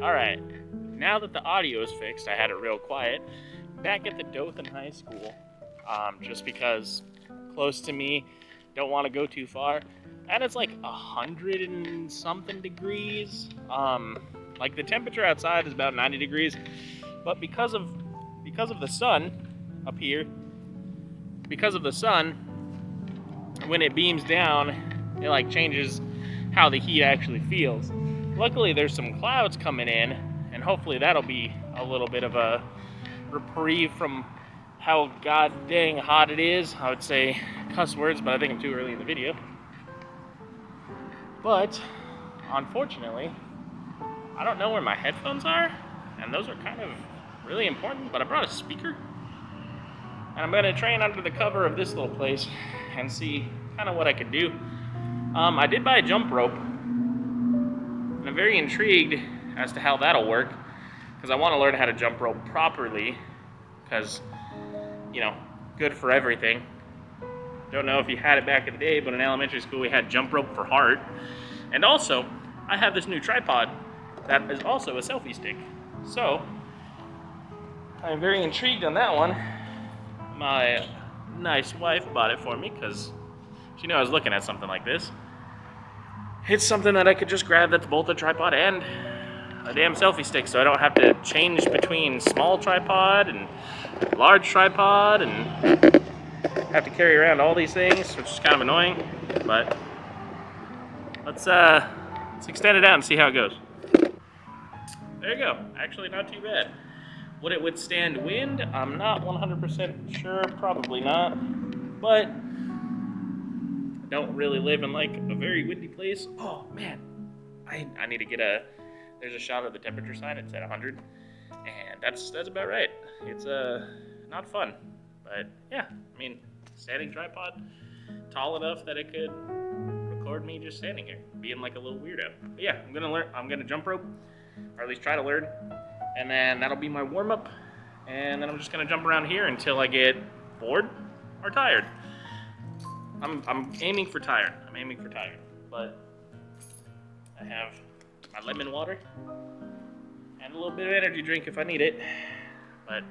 Alright, now that the audio is fixed, I had it real quiet. Back at the Dothan High School, just because close to me, don't want to go too far. And it's like 100 and something degrees. Like the temperature outside is about 90 degrees, but because of the sun up here, because of the sun, when it beams down, it like changes how the heat actually feels. Luckily, there's some clouds coming in, and hopefully that'll be a little bit of a reprieve from how god dang hot it is. I would say cuss words, but I think I'm too early in the video. But unfortunately, I don't know where my headphones are, and those are kind of really important, but I brought a speaker, and I'm gonna train under the cover of this little place and see kind of what I could do. I did buy a jump rope, and I'm very intrigued as to how that'll work, because I want to learn how to jump rope properly, because, you know, good for everything. Don't know if you had it back in the day, but in elementary school we had jump rope for heart. And also, I have this new tripod that is also a selfie stick. So, I'm very intrigued on that one. My nice wife bought it for me because she knew I was looking at something like this. It's something that I could just grab that's both a tripod and a damn selfie stick, so I don't have to change between small tripod and large tripod and have to carry around all these things, which is kind of annoying. But let's extend it out and see how it goes. There you go. Actually, not too bad. Would it withstand wind? I'm not 100% sure. Probably not. But I don't really live in like a very windy place. Oh man, I need to get there's a shot of the temperature sign. It's at 100, and that's about right. It's not fun, but yeah. I mean, standing tripod, tall enough that it could record me just standing here, being like a little weirdo. But yeah, I'm gonna jump rope, or at least try to learn, and then that'll be my warm up. And then I'm just gonna jump around here until I get bored or tired. I'm aiming for tired. But I have my lemon water and a little bit of energy drink if I need it. But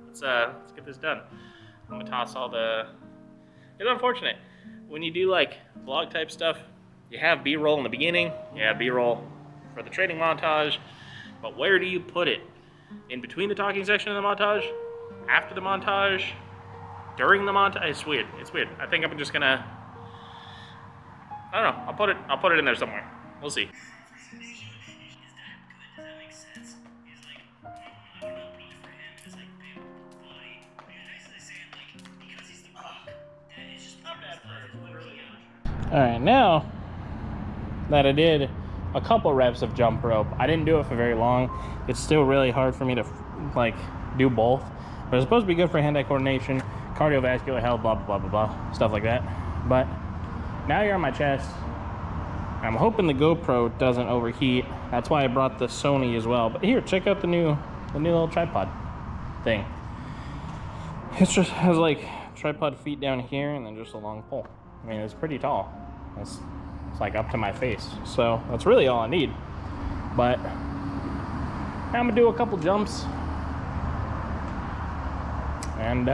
let's get this done. I'm gonna toss all the. It's unfortunate when you do like vlog type stuff. You have B-roll in the beginning. You have B-roll for the training montage. But where do you put it? In between the talking section of the montage? After the montage? During the montage? It's weird. I think I'm just gonna. I don't know. I'll put it in there somewhere. We'll see. Alright, now that I did a couple reps of jump rope, I didn't do it for very long. It's still really hard for me to like do both, but it's supposed to be good for hand-eye coordination, cardiovascular health, blah blah blah blah, stuff like that. But now you're on my chest. I'm hoping the GoPro doesn't overheat. That's why I brought the Sony as well. But here, check out the new little tripod thing. It just has like tripod feet down here and then just a long pole. I mean, it's pretty tall. It's like up to my face. So that's really all I need. But I'm gonna do a couple jumps. And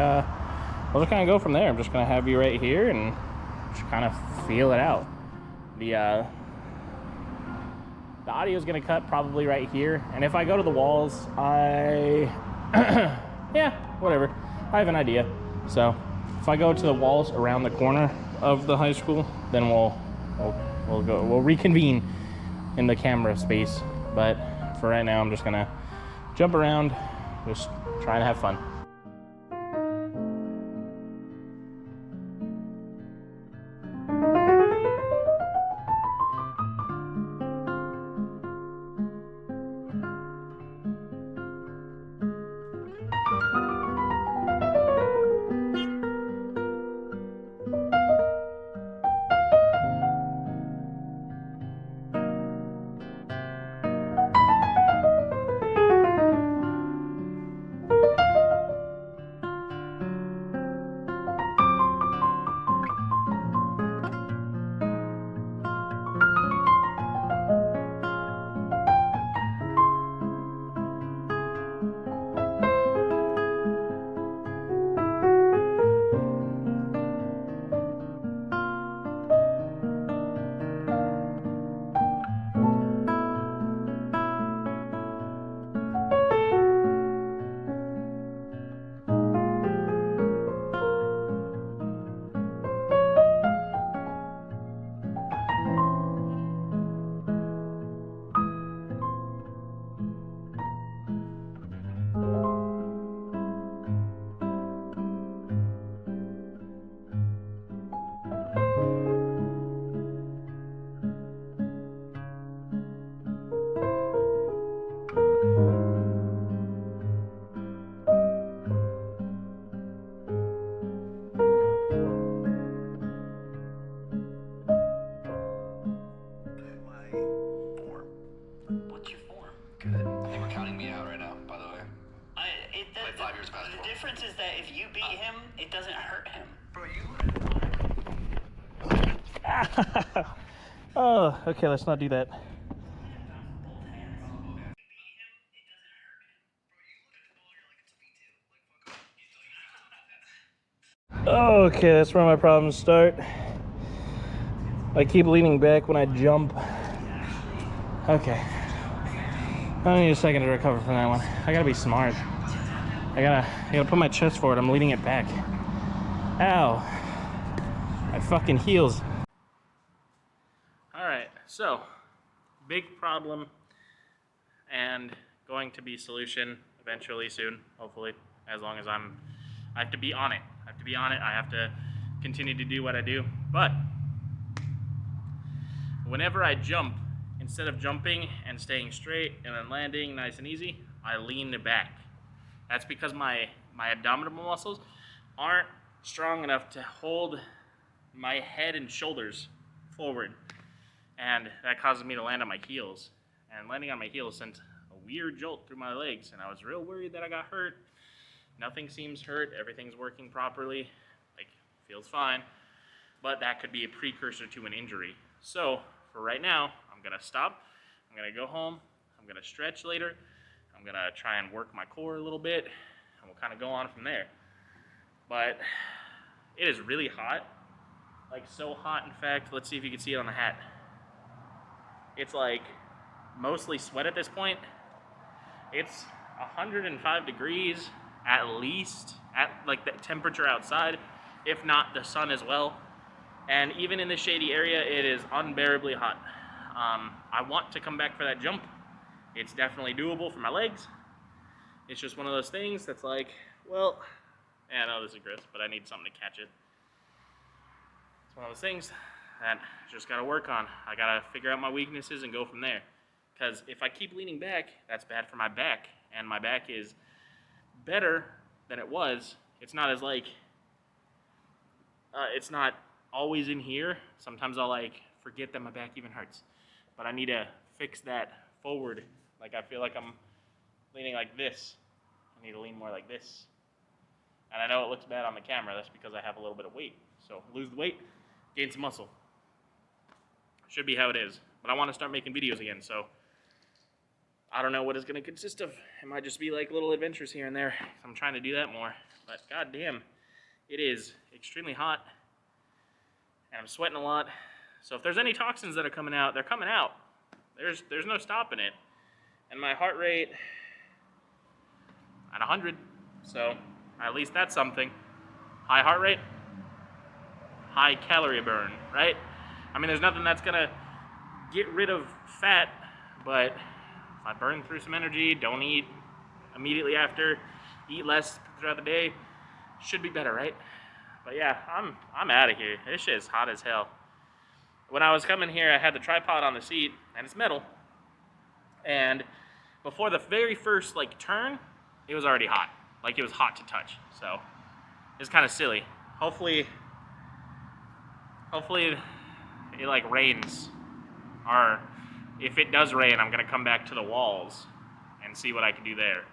we'll just kind of go from there. I'm just gonna have you right here and just kind of feel it out. The audio is gonna cut probably right here. And if I go to the walls, yeah, whatever. I have an idea. So if I go to the walls around the corner of the high school, then we'll reconvene in the camera space. But for right now, I'm just gonna jump around, just trying to have fun. Good. I think we're counting me out right now, by the way. Played 5 years of basketball. The difference is that if you beat him, it doesn't hurt him. Bro, you... Oh, okay, let's not do that. Okay, that's where my problems start. I keep leaning back when I jump. Okay. I need a second to recover from that one. I gotta be smart. I gotta put my chest forward. I'm leaning it back. Ow. My fucking heels. Alright, so big problem and going to be solution eventually soon, hopefully, as long as I have to be on it. I have to continue to do what I do. But whenever I jump, instead of jumping and staying straight and then landing nice and easy, I lean back. That's because my abdominal muscles aren't strong enough to hold my head and shoulders forward. And that causes me to land on my heels. And landing on my heels sent a weird jolt through my legs, and I was real worried that I got hurt. Nothing seems hurt, everything's working properly, like, feels fine. But that could be a precursor to an injury. So, for right now, I'm gonna stop, I'm gonna go home, I'm gonna stretch later, I'm gonna try and work my core a little bit, and we'll kind of go on from there. But it is really hot, like so hot, in fact. Let's see if you can see it on the hat. It's like mostly sweat at this point. It's 105 degrees at least, at like the temperature outside, if not the sun as well. And even in the shady area, it is unbearably hot. I want to come back for that jump. It's definitely doable for my legs. It's just one of those things that's like, well, yeah, I know this is gross, but I need something to catch it. It's one of those things that I just gotta work on. I gotta figure out my weaknesses and go from there. Because if I keep leaning back, that's bad for my back. And my back is better than it was. It's not as like, it's not always in here. Sometimes I'll like forget that my back even hurts. But I need to fix that forward. Like I feel like I'm leaning like this. I need to lean more like this. And I know it looks bad on the camera. That's because I have a little bit of weight. So lose the weight, gain some muscle. Should be how it is. But I want to start making videos again, so I don't know what it's going to consist of. It might just be like little adventures here and there. I'm trying to do that more. But goddamn, it is extremely hot. And I'm sweating a lot. So if there's any toxins that are coming out, they're coming out. There's no stopping it. And my heart rate at 100. So at least that's something. High heart rate, high calorie burn, right? I mean, there's nothing that's gonna get rid of fat, but if I burn through some energy, don't eat immediately after, eat less throughout the day, should be better, right? But yeah, I'm out of here. This shit is hot as hell. When I was coming here, I had the tripod on the seat, and it's metal. And before the very first like turn, it was already hot. Like it was hot to touch. So it's kind of silly. Hopefully it like rains, or if it does rain, I'm gonna come back to the walls and see what I can do there.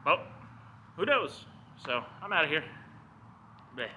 Well, who knows? So I'm out of here. Bleh.